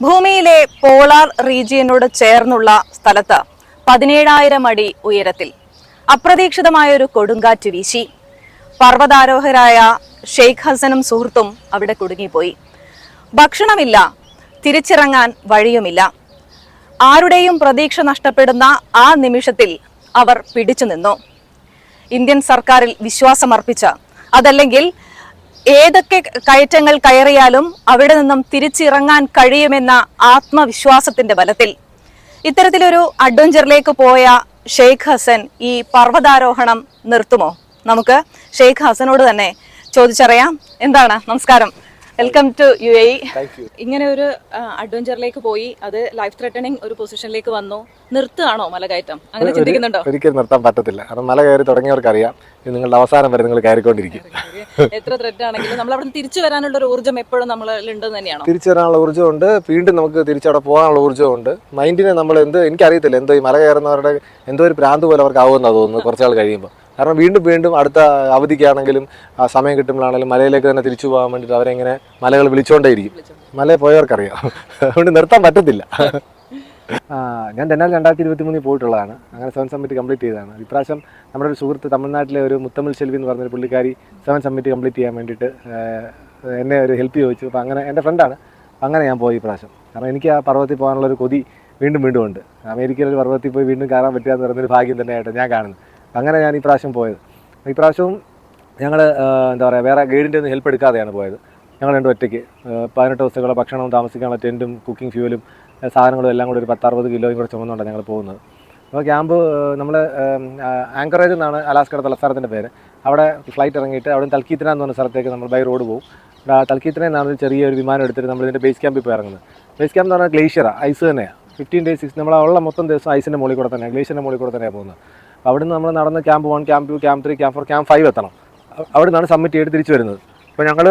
ഭൂമിയിലെ പോളാർ റീജിയനോട് ചേർന്നുള്ള സ്ഥലത്ത് 17,000 അടി ഉയരത്തിൽ അപ്രതീക്ഷിതമായൊരു കൊടുങ്കാറ്റ് വീശി. പർവ്വതാരോഹരായ ഷെയ്ഖ് ഹസനും സുഹൃത്തും അവിടെ കുടുങ്ങിപ്പോയി. ഭക്ഷണമില്ല, തിരിച്ചിറങ്ങാൻ വഴിയുമില്ല. ആരുടെയും പ്രതീക്ഷ നഷ്ടപ്പെടുന്ന ആ നിമിഷത്തിൽ അവർ പിടിച്ചു നിന്നു. ഇന്ത്യൻ സർക്കാരിൽ വിശ്വാസമർപ്പിച്ച, അതല്ലെങ്കിൽ ഏതൊക്കെ കയറ്റങ്ങൾ കയറിയാലും അവിടെ നിന്നും തിരിച്ചിറങ്ങാൻ കഴിയുമെന്ന ആത്മവിശ്വാസത്തിന്റെ ബലത്തിൽ ഇത്തരത്തിലൊരു അഡ്വഞ്ചറിലേക്ക് പോയ ഷെയ്ഖ് ഹസൻ ഈ പർവ്വതാരോഹണം നിർത്തുമോ? നമുക്ക് ഷെയ്ഖ് ഹസനോട് തന്നെ ചോദിച്ചറിയാം. എന്താണ്? നമസ്കാരം, വെൽക്കം ടു UAE. ഇങ്ങനെ ഒരു അഡ്വഞ്ചറിലേക്ക് പോയി, അത് ലൈഫ് ത്രെട്ടണിങ് ഒരു പൊസിഷനിലേക്ക് വന്നു. നിർത്തുകയാണോ മലകയറ്റം? അങ്ങനെ ചിന്തിക്കുന്നുണ്ടോ? ഒരിക്കലും നിർത്താൻ പറ്റത്തില്ല. കാരണം മല കയറി തുടങ്ങിയവർക്ക് അറിയാം, നിങ്ങളുടെ അവസാനം വരെ നിങ്ങൾ കയറിക്കൊണ്ടിരിക്കും. എത്ര ത്രെറ്റ് ആണെങ്കിലും നമ്മൾ അവിടെ തിരിച്ചു വരാനുള്ള ഒരു ഊർജ്ജം എപ്പോഴും നമ്മളുണ്ടെന്ന് തന്നെയാണ്. തിരിച്ചു വരാനുള്ള ഊർജ്ജമുണ്ട്, വീണ്ടും നമുക്ക് തിരിച്ചവിടെ പോകാനുള്ള ഊർജ്ജമുണ്ട്. മൈൻഡിനെ നമ്മൾ എനിക്കറിയത്തില്ല, എന്തോ ഈ മല കയറുന്നവരുടെ എന്തോ ഒരു ഭ്രാന്ത് പോലെ അവർക്ക് ആവുമെന്നാണ് തോന്നുന്നത് കുറച്ചാൾ കഴിയുമ്പോൾ. കാരണം വീണ്ടും അടുത്ത അവധിക്കാണെങ്കിലും ആ സമയം കിട്ടുമ്പോഴാണെങ്കിലും മലയിലേക്ക് തന്നെ തിരിച്ചു പോകാൻ വേണ്ടിയിട്ട് അവരെങ്ങനെ മലകൾ വിളിച്ചുകൊണ്ടേയിരിക്കും. മലയിൽ പോയവർക്കറിയാം, അതുകൊണ്ട് നിർത്താൻ പറ്റത്തില്ല. ഞാൻ തെന്നാൽ 2023 പോയിട്ടുള്ളതാണ്. അങ്ങനെ 7 സമ്മിറ്റ് കംപ്ലീറ്റ് ചെയ്തതാണ്. ഇപ്രാവശ്യം നമ്മുടെ ഒരു സുഹൃത്ത് തമിഴ്നാട്ടിലെ ഒരു മുത്തമിഴ് സെൽവി എന്ന് പറഞ്ഞൊരു പുള്ളിക്കാരി 7 സമ്മിറ്റ് കംപ്ലീറ്റ് ചെയ്യാൻ വേണ്ടിയിട്ട് എന്നെ ഒരു ഹെൽപ്പ് ചോദിച്ചു. അപ്പോൾ അങ്ങനെ എൻ്റെ ഫ്രണ്ടാണ്. അങ്ങനെ ഞാൻ പോയി ഇപ്രാവശ്യം. കാരണം എനിക്ക് ആ പർവ്വതത്തിൽ പോകാനുള്ളൊരു കൊതി വീണ്ടും ഉണ്ട്. അമേരിക്കയിലൊരു പർവ്വതത്തിൽ പോയി വീണ്ടും കയറാൻ പറ്റുക എന്ന് പറയുന്നൊരു ഭാഗ്യം തന്നെയായിട്ട് ഞാൻ കാണുന്നു. അങ്ങനെ ഞാൻ ഇപ്രാവശ്യം പോയത്. ഇപ്രാവശ്യവും ഞങ്ങൾ എന്താ പറയുക, വേറെ ഗൈഡിൻ്റെ ഒന്നും ഹെൽപ്പ് എടുക്കാതെയാണ് പോയത്. ഞങ്ങൾ രണ്ടും ഒറ്റയ്ക്ക് 18 ദിവസങ്ങളെ ഭക്ഷണവും താമസിക്കാനുള്ള ടെൻറ്റും കുക്കിംഗ് ഫ്യൂലും സാധനങ്ങളും എല്ലാം കൂടി ഒരു 10-60 കിലോയും കൂടെ ചുമന്നുകൊണ്ടാണ് ഞങ്ങൾ പോകുന്നത്. അപ്പോൾ ക്യാമ്പ് നമ്മൾ ആങ്കറേജ് എന്നാണ് അലാസ്കയുടെ തലസ്ഥാനത്തിൻ്റെ പേര്. അവിടെ ഫ്ലൈറ്റ് ഇറങ്ങിയിട്ട് അവിടെ തൽക്കീത്തന എന്ന് പറഞ്ഞ സ്ഥലത്തേക്ക് നമ്മൾ ബൈ റോഡ് പോകും. തൽക്കീത്തന എന്നാണ് ചെറിയൊരു വിമാനം എടുത്തിട്ട് നമ്മളിതിൻ്റെ ബേസ് ക്യാമ്പിൽ പോയി ഇറങ്ങുന്നത്. ബേസ് ക്യാമ്പ് എന്ന് പറഞ്ഞാൽ ഗ്ലേഷ്യറാണ്, ഐസ് തന്നെയാണ്. 15 days നമ്മളുള്ള മൊത്തം ദിവസം ഐസിൻ്റെ മുകളിൽ കൂടെ തന്നെയാണ്, ഗ്ലേഷ്യറിൻ്റെ മുകളിൽ കൂടെ തന്നെയാണ് പോകുന്നത്. അവിടെ നിന്ന് നമ്മൾ നടന്ന് camp 1, camp 2, camp 3, camp 4, camp 5 എത്തണം. അവിടെ നിന്നാണ് സബ്മിറ്റ് ചെയ്ത് തിരിച്ചു വരുന്നത്. അപ്പോൾ ഞങ്ങൾ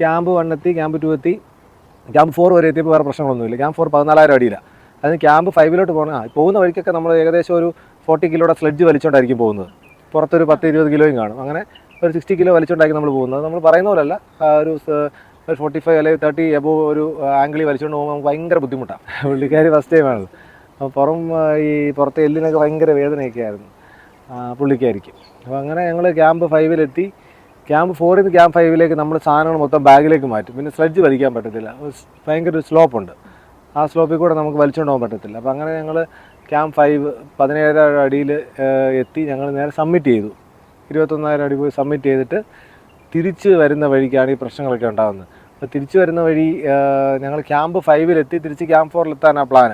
ക്യാമ്പ് 1 എത്തി, ക്യാമ്പ് 2 എത്തി, ക്യാമ്പ് 4 വരെ എത്തിയപ്പോൾ വേറെ പ്രശ്നങ്ങളൊന്നുമില്ല. ക്യാമ്പ് 4 14,000 അടിയിലാണ്. അതിന് ക്യാമ്പ് 5 പോകുന്ന വഴിക്കൊക്കെ നമ്മൾ ഏകദേശം ഒരു 40 കിലോയുടെ സ്ലെഡ്ജ് വലിച്ചുകൊണ്ടായിരിക്കും പോകുന്നത്. പുറത്തൊരു 10-20 കിലോയും കാണും. അങ്ങനെ ഒരു 60 കിലോ വലിച്ചുകൊണ്ടായിരിക്കും നമ്മൾ പോകുന്നത്. നമ്മൾ പറയുന്ന പോലല്ല, ഒരു 45 അല്ലെങ്കിൽ 30 എബോവ് ഒരു ആംഗിളിൽ വലിച്ചുകൊണ്ട് പോകുമ്പോൾ നമുക്ക് ഭയങ്കര ബുദ്ധിമുട്ടാണ്. പുള്ളിക്കാരി ഫസ്റ്റ് ടൈമാണത്. അപ്പോൾ പുറത്തെ എല്ലിനൊക്കെ ഭയങ്കര വേദനയൊക്കെ ആയിരുന്നു പുള്ളിക്കായിരിക്കും. അപ്പോൾ അങ്ങനെ ഞങ്ങൾ ക്യാമ്പ് 5 ക്യാമ്പ് 4 നിന്ന് ക്യാമ്പ് 5 നമ്മൾ സാധനങ്ങൾ മൊത്തം ബാഗിലേക്ക് മാറ്റും. പിന്നെ സ്ലെഡ്ജ് വലിക്കാൻ പറ്റത്തില്ല, ഭയങ്കര ഒരു സ്ലോപ്പുണ്ട്. ആ സ്ലോപ്പിൽ കൂടെ നമുക്ക് വലിച്ചുകൊണ്ട് പോകാൻ പറ്റത്തില്ല. അപ്പോൾ അങ്ങനെ ഞങ്ങൾ ക്യാമ്പ് 5 17,000 അടിയിൽ എത്തി. ഞങ്ങൾ നേരെ സബ്മിറ്റ് ചെയ്തു. 21,000 അടി പോയി സബ്മിറ്റ് ചെയ്തിട്ട് തിരിച്ച് വരുന്ന വഴിക്കാണ് ഈ പ്രശ്നങ്ങളൊക്കെ ഉണ്ടാകുന്നത്. അപ്പോൾ തിരിച്ച് വരുന്ന വഴി ഞങ്ങൾ ക്യാമ്പ് 5 തിരിച്ച് ക്യാമ്പ് 4 എത്താനാണ് പ്ലാൻ.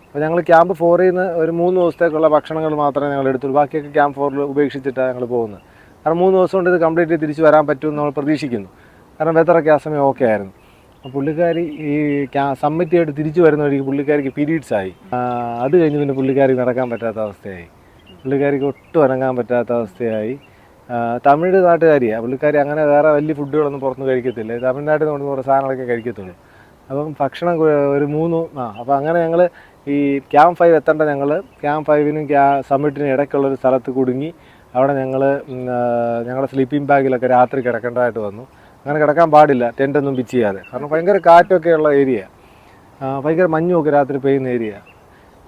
അപ്പോൾ ഞങ്ങൾ ക്യാമ്പ് 4 നിന്ന് ഒരു 3 ദിവസത്തേക്കുള്ള ഭക്ഷണങ്ങൾ മാത്രമേ ഞങ്ങൾ എടുത്തുള്ളൂ. ബാക്കിയൊക്കെ ക്യാമ്പ് 4 ഉപേക്ഷിച്ചിട്ടാണ് ഞങ്ങൾ പോകുന്നത്. കാരണം 3 ദിവസം കൊണ്ട് ഇത് കംപ്ലീറ്റ് തിരിച്ച് വരാൻ പറ്റുമെന്ന് നമ്മൾ പ്രതീക്ഷിക്കുന്നു. കാരണം വെതറൊക്കെ ആ സമയം ഓക്കെ ആയിരുന്നു. അപ്പോൾ പുള്ളിക്കാരി ഈ സബ്മിറ്റ് ചെയ്തിട്ട് തിരിച്ച് വരുന്ന വഴിക്ക് പുള്ളിക്കാരിക്ക് പീരീഡ്സ് ആയി. അത് കഴിഞ്ഞ് പിന്നെ പുള്ളിക്കാരിക്ക് നടക്കാൻ പറ്റാത്ത അവസ്ഥയായി. പുള്ളിക്കാരിക്ക് ഒട്ടും ഇറങ്ങാൻ പറ്റാത്ത അവസ്ഥയായി. തമിഴ് നാട്ടുകാരിയാണ് പുള്ളിക്കാരി. അങ്ങനെ വേറെ വലിയ ഫുഡുകളൊന്നും പുറത്തുനിന്ന് കഴിക്കത്തില്ല. തമിഴ്നാട്ടിൽ നിന്ന് കുറേ സാധനങ്ങളൊക്കെ കഴിക്കത്തുള്ളൂ. അപ്പം ഭക്ഷണം ഒരു 3 അപ്പോൾ അങ്ങനെ ഞങ്ങൾ ഈ ക്യാമ്പ് 5 എത്തേണ്ട ഞങ്ങൾ ക്യാമ്പ് 5നും സമ്മിറ്റിനും ഇടയ്ക്കുള്ളൊരു സ്ഥലത്ത് കുടുങ്ങി. അവിടെ ഞങ്ങളുടെ സ്ലീപ്പിംഗ് ബാഗിലൊക്കെ രാത്രി കിടക്കേണ്ടതായിട്ട് വന്നു. അങ്ങനെ കിടക്കാൻ പാടില്ല, ടെൻ്റൊന്നും പിച്ച് ചെയ്യാതെ. കാരണം ഭയങ്കര കാറ്റൊക്കെയുള്ള ഏരിയ, ഭയങ്കര മഞ്ഞുമൊക്കെ രാത്രി പെയ്യുന്ന ഏരിയ.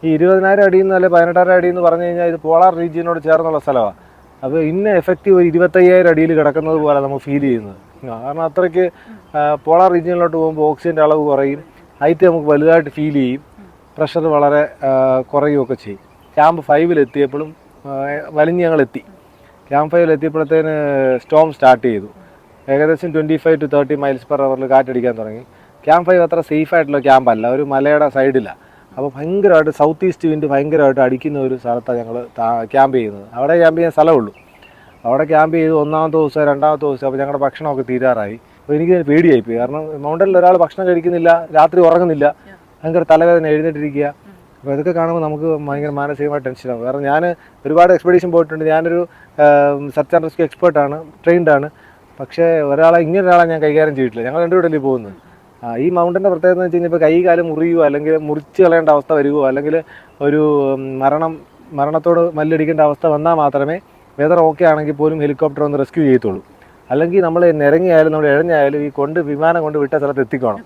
ഈ 20,000 അടിയിൽ നിന്ന് അല്ലെങ്കിൽ 18,000 അടിയിൽ നിന്ന് പറഞ്ഞു കഴിഞ്ഞാൽ ഇത് പോളാർ റീജിയനോട് ചേർന്നുള്ള സ്ഥലമാണ്. അപ്പോൾ ഇന്ന എഫക്റ്റീവ് 25,000 അടിയിൽ കിടക്കുന്നത് പോലെ നമുക്ക് ഫീൽ ചെയ്യുന്നത്. കാരണം അത്രയ്ക്ക് പോളാർ റീജിയനിലോട്ട് പോകുമ്പോൾ ഓക്സിജൻ്റെ അളവ് കുറയും, ഹൈറ്റ് നമുക്ക് വലുതായിട്ട് ഫീൽ ചെയ്യും, പ്രഷർ വളരെ കുറയുകയൊക്കെ ചെയ്യും. ക്യാമ്പ് 5 എത്തിയപ്പോഴും വലിഞ്ഞ് ഞങ്ങളെത്തി. ക്യാമ്പ് 5 എത്തിയപ്പോഴത്തേന് സ്റ്റോം സ്റ്റാർട്ട് ചെയ്തു. ഏകദേശം 25 to 30 miles/hour കാറ്റടിക്കാൻ തുടങ്ങി. ക്യാമ്പ് 5 അത്ര സേഫ് ആയിട്ടുള്ള ക്യാമ്പല്ല, ഒരു മലയുടെ സൈഡിലാണ്. അപ്പോൾ ഭയങ്കരമായിട്ട് സൗത്ത് ഈസ്റ്റ് വിൻഡ് ഭയങ്കരമായിട്ട് അടിക്കുന്ന ഒരു സ്ഥലത്താണ് ഞങ്ങൾ ക്യാമ്പ് ചെയ്യുന്നത്. അവിടെ ക്യാമ്പ് ചെയ്യാൻ സ്ഥലമുള്ളൂ. അവിടെ ക്യാമ്പ് ചെയ്ത് 1ാമത്തെ ദിവസം 2ാമത്തെ ദിവസം അപ്പോൾ ഞങ്ങളുടെ ഭക്ഷണമൊക്കെ തീരാറായി. അപ്പോൾ എനിക്ക് പേടിയായിപ്പോയി. കാരണം മൗണ്ടനിൽ ഒരാൾ ഭക്ഷണം കഴിക്കുന്നില്ല, രാത്രി ഉറങ്ങുന്നില്ല, ഭയങ്കര തലവേദന, എഴുന്നേറ്റിരിക്കുക. അപ്പോൾ ഇതൊക്കെ കാണുമ്പോൾ നമുക്ക് ഭയങ്കര മാനസികമായ ടെൻഷനാകും. കാരണം ഞാൻ ഒരുപാട് എക്സ്പെഡീഷൻ പോയിട്ടുണ്ട്. ഞാനൊരു സെർച്ച് ആൻഡ് റെസ്ക്യൂ എക്സ്പേർട്ടാണ്, ട്രെയിൻഡാണ്. പക്ഷേ ഇങ്ങനൊരാളെ ഞാൻ കൈകാര്യം ചെയ്തിട്ടില്ല. ഞങ്ങൾ രണ്ടുകൂടെ പോകുന്നത്. ഈ മൗണ്ടൻ്റെ പ്രത്യേകത എന്ന് വെച്ച് കഴിഞ്ഞാൽ ഇപ്പോൾ കൈ കാലം മുറിയുകയോ അല്ലെങ്കിൽ മുറിച്ച് കളയേണ്ട അവസ്ഥ വരികയോ അല്ലെങ്കിൽ ഒരു മരണത്തോട് മല്ലടിക്കേണ്ട അവസ്ഥ വന്നാൽ മാത്രമേ വെതർ ഓക്കെ ആണെങ്കിൽ പോലും ഹെലികോപ്റ്റർ ഒന്ന് റെസ്ക്യൂ ചെയ്യത്തുള്ളൂ. അല്ലെങ്കിൽ നമ്മൾ നിരങ്ങിയായാലും നമ്മൾ ഇഴഞ്ഞായാലും വിമാനം കൊണ്ട് വിട്ട സ്ഥലത്ത് എത്തിക്കണം.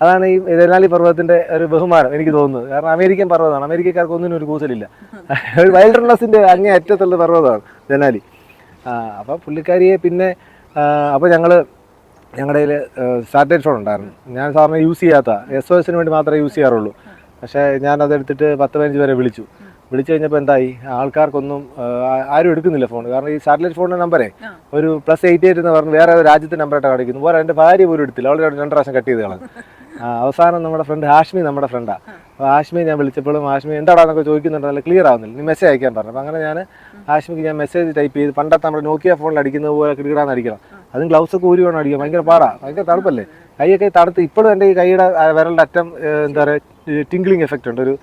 അതാണ് ഈ ദേനാലി പർവ്വതത്തിന്റെ ഒരു ബഹുമാനം എനിക്ക് തോന്നുന്നത്. കാരണം അമേരിക്കൻ പർവ്വതമാണ്, അമേരിക്കക്കാർക്ക് ഒന്നിനും ഒരു കൂസലില്ല. ഒരു വൈൽഡ്നെസ്സിന്റെ അങ്ങേ അറ്റത്തുള്ള പർവ്വതമാണ് ദേനാലി. അപ്പോൾ പുള്ളിക്കാരിയെ പിന്നെ അപ്പോൾ ഞങ്ങളുടെ കയ്യിൽ സാറ്റലൈറ്റ് ഫോൺ ഉണ്ടായിരുന്നു. ഞാൻ സാറിന് യൂസ് ചെയ്യാത്ത SOS വേണ്ടി മാത്രമേ യൂസ് ചെയ്യാറുള്ളൂ. പക്ഷേ ഞാനതെടുത്തിട്ട് 10-15 പേരെ വിളിച്ചു കഴിഞ്ഞപ്പോൾ എന്തായി, ആൾക്കാർക്കൊന്നും ആരും എടുക്കുന്നില്ല ഫോൺ. കാരണം ഈ സാറ്റലൈറ്റ് ഫോണിൻ്റെ നമ്പറേ ഒരു +88 എന്ന് പറഞ്ഞ് വേറെ ഒരു രാജ്യത്തെ നമ്പറായിട്ട് കാണിക്കുന്നു. പോലെ എൻ്റെ ഭാര്യ പോലും എടുത്തില്ല, അവൾ 2 പ്രാവശ്യം കട്ട് ചെയ്ത് കളഞ്ഞു. അവസാനം നമ്മുടെ ഫ്രണ്ട് ഹാഷ്മി, നമ്മുടെ ഫ്രണ്ടാണ്. അപ്പോൾ ഹാഷ്മി ഞാൻ വിളിച്ചപ്പോഴും ഹാഷ്മി എന്താടാന്നൊക്കെ ചോദിക്കുന്നുണ്ട്, നല്ല ക്ലിയർ ആവുന്നില്ല, നീ മെസ്സേജ് അയക്കാൻ പറഞ്ഞു. അപ്പോൾ അങ്ങനെ ഞാൻ ഹാഷ്മിക്ക് ഞാൻ മെസ്സേജ് ടൈപ്പ് ചെയ്ത്, പണ്ടത്തെ നമ്മുടെ നോക്കിയ ഫോണിൽ അടിക്കുന്നത് പോലെ കിടന്ന് അടിക്കണം. അതും ഗ്ലൗസൊക്കെ ഊരി വേണം അടിക്കാൻ, ഭയങ്കര പാടാണ്, ഭയങ്കര തണുപ്പല്ലേ, കൈയൊക്കെ തണുത്ത്. ഇപ്പോഴും എൻ്റെ ഈ കൈയുടെ വിരലിൻ്റെ അറ്റം എന്താ പറയുക ടിംഗ്ലിങ് എഫക്റ്റ് ഉണ്ട്, ഒരു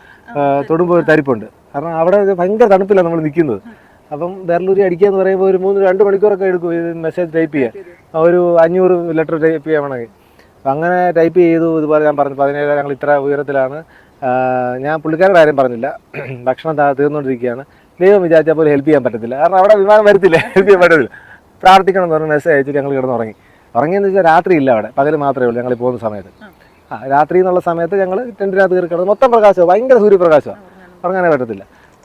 തൊടുമ്പോൾ ഒരു തരിപ്പുണ്ട്. കാരണം അവിടെ ഭയങ്കര തണുപ്പിലാണ് നമ്മൾ നിൽക്കുന്നത്. അപ്പം വിരലൂരി അടിക്കുക എന്ന് പറയുമ്പോൾ ഒരു 2 മണിക്കൂറൊക്കെ എടുക്കും ഇത് മെസ്സേജ് ടൈപ്പ് ചെയ്യാൻ, ഒരു 500 ലെറ്റർ ടൈപ്പ് ചെയ്യാൻ വേണമെങ്കിൽ. അപ്പം അങ്ങനെ ടൈപ്പ് ചെയ്തു. ഇതുപോലെ ഞാൻ പറഞ്ഞു 17 ഞങ്ങൾ ഇത്ര ഉയരത്തിലാണ്. ഞാൻ പുള്ളിക്കാരുടെ കാര്യം പറഞ്ഞില്ല, ഭക്ഷണം തീർന്നുകൊണ്ടിരിക്കുകയാണ്, ദൈവം വിചാരിച്ചാൽ പോലും ഹെൽപ്പ് ചെയ്യാൻ പറ്റത്തില്ല. കാരണം അവിടെ വിമാനം വരത്തില്ല, ഹെൽപ്പ് ചെയ്യാൻ പറ്റത്തില്ല. പ്രാർത്ഥിക്കണം എന്ന് പറഞ്ഞ് മെസ്സേജ് അയച്ചിട്ട് ഞങ്ങൾ ഉറങ്ങിയെന്ന് വെച്ചാൽ രാത്രി ഇല്ല, അവിടെ പകൽ മാത്രമേ ഉള്ളൂ. ഞങ്ങൾ പോകുന്ന സമയത്ത് രാത്രി എന്നുള്ള സമയത്ത് ഞങ്ങൾ ടെൻറ്റിനകത്ത് കയറി കിടന്നു. മൊത്തം പ്രകാശമാണ്, ഭയങ്കര സൂര്യപ്രകാശമാണ്, ഉറങ്ങാനേ പറ്റത്തില്ല.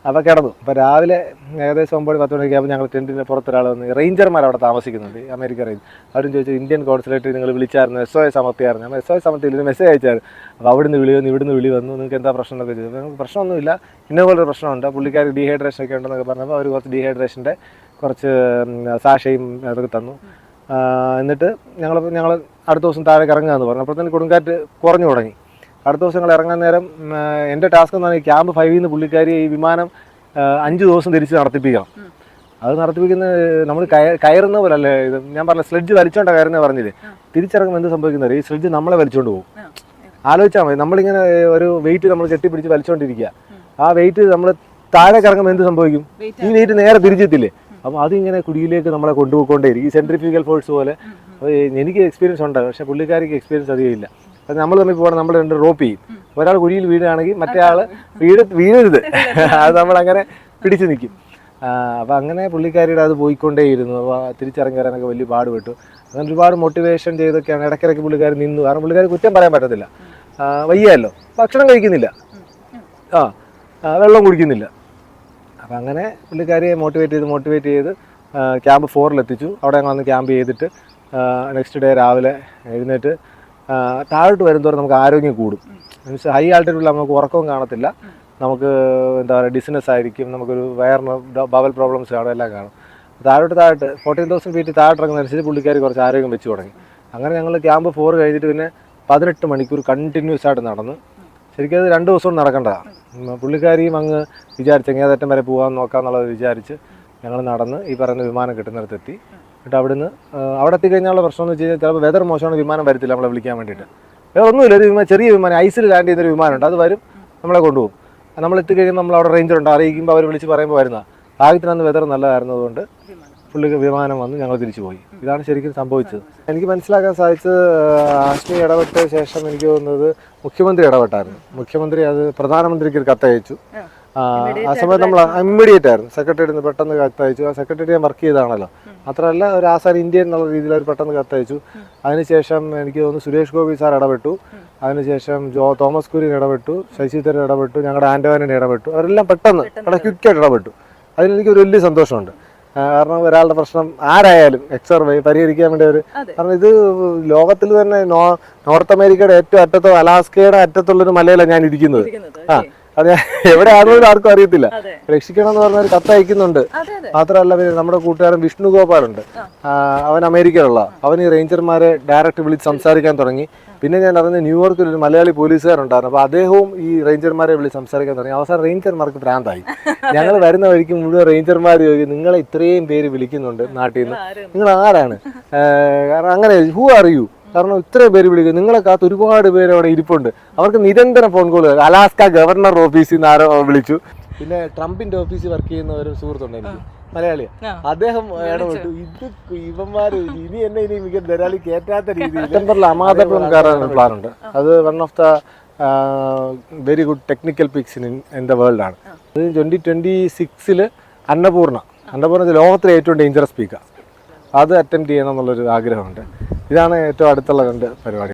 അപ്പോൾ കിടന്നു. അപ്പോൾ രാവിലെ ഏകദേശം 9-10 മണിക്കാകുമ്പോൾ ഞങ്ങൾ ടെൻറ്റിൻ്റെ പുറത്തൊരാൾ വന്ന്, റേഞ്ചർമാർ അവിടെ താമസിക്കുന്നുണ്ട്, അമേരിക്ക റേഞ്ച്. അവരും ചോദിച്ചു ഇന്ത്യൻ കോൺസുലേറ്റ് നിങ്ങൾ വിളിച്ചായിരുന്നു, SOS അമർത്തിയായിരുന്നു. നമ്മൾ SOS അമർത്തിയില്ല, മെസ്സേജ് അയച്ചായിരുന്നു. അപ്പോൾ അവിടുന്ന് വിളി വന്നു, ഇവിടുന്ന് വിളി വന്നു, നിങ്ങൾക്ക് എന്താ പ്രശ്നം എന്നൊക്കെ ചോദിച്ചു. നമുക്ക് പ്രശ്നമൊന്നുമില്ല, ഇന്നപോലെ പ്രശ്നമുണ്ട്, പുള്ളിക്കാർക്ക് ഡീഹൈഡ്രേഷൻ ഒക്കെ ഉണ്ടെന്നൊക്കെ പറഞ്ഞപ്പോൾ അവർ കുറച്ച് ഡീഹൈഡ്രേഷൻ്റെ കുറച്ച് സാഷയും അതൊക്കെ തന്നു. എന്നിട്ട് ഞങ്ങൾ അടുത്ത ദിവസം താഴേക്ക് ഇറങ്ങുകയെന്ന് പറഞ്ഞു. അപ്പോഴത്തേന് കൊടുങ്കാറ്റ് കുറഞ്ഞു തുടങ്ങി. അടുത്ത ദിവസം ഞങ്ങൾ ഇറങ്ങാൻ നേരം എൻ്റെ ടാസ്ക് എന്ന് പറഞ്ഞാൽ ക്യാമ്പ് 5 നിന്ന് പുള്ളിക്കാരി ഈ വിമാനം 5 ദിവസം തിരിച്ച് നടത്തിപ്പിക്കണം. അത് നടത്തിപ്പിക്കുന്ന നമ്മൾ കയറുന്ന പോലെ അല്ലേ, ഇത് ഞാൻ പറഞ്ഞ സ്ലെഡ്ജ് വലിച്ചോണ്ടാണ് കയറുന്നത് പറഞ്ഞില്ലേ. തിരിച്ചിറങ്ങുമ്പോൾ എന്ത് സംഭവിക്കുന്നത്, ഈ സ്ലെഡ്ജ് നമ്മളെ വലിച്ചുകൊണ്ട് പോകും. ആലോചിച്ചാൽ മതി, നമ്മളിങ്ങനെ ഒരു വെയിറ്റ് നമ്മൾ കെട്ടിപ്പിടിച്ച് വലിച്ചുകൊണ്ടിരിക്കുക. ആ വെയിറ്റ് നമ്മൾ താഴേക്ക് ഇറങ്ങുമ്പോൾ എന്ത് സംഭവിക്കും, ഈ വെയിറ്റ് നേരെ തിരിച്ചെത്തില്ലേ. അപ്പോൾ അതിങ്ങനെ കുഴിയിലേക്ക് നമ്മളെ കൊണ്ടുപോയിക്കൊണ്ടേയിരിക്കും, ഈ സെൻട്രിഫ്യൂഗൽ ഫോഴ്സ് പോലെ. അപ്പോൾ എനിക്ക് എക്സ്പീരിയൻസ് ഉണ്ട്, പക്ഷേ പുള്ളിക്കാരിക്ക് എക്സ്പീരിയൻസ് അധികം ഇല്ല. അത് നമ്മൾ തമ്മിൽ പോകണം, നമ്മൾ 2 റോപ്പ് ചെയ്യും. ഒരാൾ കുഴിയിൽ വീഴുകയാണെങ്കിൽ മറ്റേ ആൾ വീഴരുത്, അത് നമ്മളങ്ങനെ പിടിച്ചു നിൽക്കും. അപ്പോൾ അങ്ങനെ പുള്ളിക്കാരിയുടെ അത് പോയിക്കൊണ്ടേയിരുന്നു. അപ്പോൾ തിരിച്ചിറങ്ങി വരാനൊക്കെ വലിയ പാടുപെട്ടു. അങ്ങനെ ഒരുപാട് മോട്ടിവേഷൻ ചെയ്തൊക്കെയാണ് ഇടയ്ക്കിടയ്ക്ക് പുള്ളിക്കാർ നിന്നു. കാരണം പുള്ളിക്കാർ കുറ്റം പറയാൻ പറ്റത്തില്ല, വയ്യല്ലോ, ഭക്ഷണം കഴിക്കുന്നില്ല, വെള്ളം കുടിക്കുന്നില്ല. അപ്പം അങ്ങനെ പുള്ളിക്കാരിയെ മോട്ടിവേറ്റ് ചെയ്ത് ക്യാമ്പ് 4-ലെത്തിച്ചു. അവിടെ ഞങ്ങൾ വന്ന് ക്യാമ്പ് ചെയ്തിട്ട് നെക്സ്റ്റ് ഡേ രാവിലെ എഴുന്നേറ്റ് താഴോട്ട് വരുന്നതോടെ നമുക്ക് ആരോഗ്യം കൂടും. മീൻസ് ഹൈ ആൾട്ടിറ്റ്യൂഡിൽ നമുക്ക് ഉറക്കവും കാണത്തില്ല, നമുക്ക് എന്താ പറയുക ഡിസ്നെസ് ആയിരിക്കും, നമുക്കൊരു വയറിന് ബവൽ പ്രോബ്ലംസ് കാണും, എല്ലാം കാണും. താഴോട്ട് 14,000 ഫീറ്റ് താഴോട്ടിറങ്ങുന്നതനുസരിച്ച് പുള്ളിക്കാരി കുറച്ച് ആരോഗ്യം വെച്ച് തുടങ്ങി. അങ്ങനെ ഞങ്ങൾ ക്യാമ്പ് 4 കഴിഞ്ഞിട്ട് പിന്നെ 18 മണിക്കൂർ കണ്ടിന്യൂസ് ആയിട്ട് നടന്നു. ശരിക്കും അത് 2 ദിവസം നടക്കേണ്ടതാണ്. പുള്ളിക്കാരിയും അങ്ങ് വിചാരിച്ചെങ്കിൽ അതറ്റം വരെ പോകാൻ നോക്കാമെന്നുള്ളത് വിചാരിച്ച് ഞങ്ങൾ നടന്ന് ഈ പറയുന്ന വിമാനം കിട്ടുന്നിടത്തെത്തി. എന്നിട്ട് അവിടെ എത്തിക്കഴിഞ്ഞാലുള്ള പ്രശ്നം എന്ന് വെച്ച് കഴിഞ്ഞാൽ ചിലപ്പോൾ വെതർ മോശമാണ്, വിമാനം വരത്തില്ല നമ്മളെ വിളിക്കാൻ വേണ്ടിയിട്ട്. വേറെ ഒന്നുമില്ല, ഒരു ചെറിയ വിമാനം ഐസിൽ ലാൻഡ് ചെയ്യുന്നൊരു വിമാനമുണ്ട്, അത് വരും, നമ്മളെ കൊണ്ടുപോകും. നമ്മൾ എത്തിക്കഴിയുമ്പോൾ നമ്മൾ അവിടെ റേഞ്ചറുണ്ട്, അറിയിക്കുമ്പോൾ അവർ വിളിച്ച് പറയുമ്പോൾ വരുന്ന ഭാഗ്യത്തിനന്ന് വെതർ നല്ലതായിരുന്നതുകൊണ്ട് വിമാനം വന്ന് ഞങ്ങൾ തിരിച്ചു പോയി. ഇതാണ് ശരിക്കും സംഭവിച്ചത്. എനിക്ക് മനസ്സിലാക്കാൻ സാധിച്ചത് ആശ്മി ഇടപെട്ട ശേഷം എനിക്ക് തോന്നുന്നത് മുഖ്യമന്ത്രി ഇടപെട്ടായിരുന്നു. മുഖ്യമന്ത്രി അത് പ്രധാനമന്ത്രിക്ക് ഒരു കത്തയച്ചു. ആ സമയത്ത് നമ്മൾ ഇമ്മീഡിയറ്റ് ആയിരുന്നു, സെക്രട്ടറിയിൽ നിന്ന് പെട്ടെന്ന് കത്തയച്ചു. ആ സെക്രട്ടറി ഞാൻ വർക്ക് ചെയ്താണല്ലോ, മാത്രമല്ല ഒരു ആസാൻ ഇന്ത്യൻ എന്നുള്ള രീതിയിൽ അവർ പെട്ടെന്ന് കത്തയച്ചു. അതിനുശേഷം എനിക്ക് തോന്നുന്നു സുരേഷ് ഗോപി സാർ ഇടപെട്ടു. അതിനുശേഷം തോമസ് കുര്യൻ ഇടപെട്ടു, ശശി തരൂർ ഇടപെട്ടു, ഞങ്ങളുടെ ആൻഡവാനിനെ ഇടപെട്ടു. അവരെല്ലാം പെട്ടെന്ന് ക്വിക്കായിട്ട് ഇടപെട്ടു. അതിലെനിക്കൊരു വലിയ സന്തോഷമുണ്ട്. കാരണം ഒരാളുടെ പ്രശ്നം ആരായാലും പരിഹരിക്കാൻ വേണ്ടി കാരണം ഇത് ലോകത്തിൽ തന്നെ നോർത്ത് അമേരിക്കയുടെ ഏറ്റവും അറ്റത്തോ അലാസ്കയുടെ അറ്റത്തുള്ളൊരു മലയിലാണ് ഞാൻ ഇരിക്കുന്നത്. അത് എവിടെ ആണെങ്കിലും ആർക്കും അറിയത്തില്ല. രക്ഷിക്കണം എന്ന് പറഞ്ഞ ഒരു കത്ത് അയക്കുന്നുണ്ട്. മാത്രമല്ല പിന്നെ നമ്മുടെ കൂട്ടുകാരൻ വിഷ്ണു ഗോപാലുണ്ട്, അവൻ അമേരിക്കയിലുള്ള, അവൻ ഈ റേഞ്ചർമാരെ ഡയറക്റ്റ് വിളിച്ച് സംസാരിക്കാൻ തുടങ്ങി. പിന്നെ ഞാൻ അറിഞ്ഞ ന്യൂയോർക്കിൽ ഒരു മലയാളി പോലീസുകാരുണ്ടായിരുന്നു, അപ്പോൾ അദ്ദേഹവും ഈ റേഞ്ചർമാരെ വിളിച്ച് സംസാരിക്കാൻ തുടങ്ങി. അവസാനം റേഞ്ചർമാർക്ക് ഭ്രാന്തായി. ഞങ്ങൾ വരുന്ന വഴിക്ക് മുഴുവൻ റേഞ്ചർമാർ ചോദിക്കും, നിങ്ങളെ ഇത്രയും പേര് വിളിക്കുന്നുണ്ട് നാട്ടിൽ നിന്ന്, നിങ്ങൾ ആരാണ്? കാരണം അങ്ങനെ ഹൂ ആർ യു? കാരണം ഇത്രയും പേര് വിളിക്കും, നിങ്ങളെ കാത്ത് ഒരുപാട് പേര് അവിടെ ഇരിപ്പുണ്ട്. അവർക്ക് നിരന്തരം ഫോൺ കോൾ. അലാസ്ക ഗവർണർ ഓഫീസിൽ നിന്ന് ആരോ വിളിച്ചു. പിന്നെ ട്രംപിന്റെ ഓഫീസിൽ വർക്ക് ചെയ്യുന്ന ഒരു സുഹൃത്തുണ്ട് എനിക്ക്, മലയാളിയാണ്. അദ്ദേഹം ഇടപെട്ടു. ഇവന്മാര് ഇനി മിക്ക ധരാളി കയറ്റാത്ത രീതിയിൽ സെപ്റ്റംബറിൽ അമാദപുരം കയറാൻ പ്ലാൻ ഉണ്ട്. അത് one of the very good technical picks in the world ആണ്. അത് 2026 അന്നപൂർണ ലോകത്തിലെ ഏറ്റവും ഡേഞ്ചറസ് പീക്കാണ്. അത് അറ്റംപ്റ്റ് ചെയ്യണം എന്നുള്ളൊരു ആഗ്രഹമുണ്ട്. ഇതാണ് ഏറ്റവും അടുത്തുള്ള 2 പരിപാടി.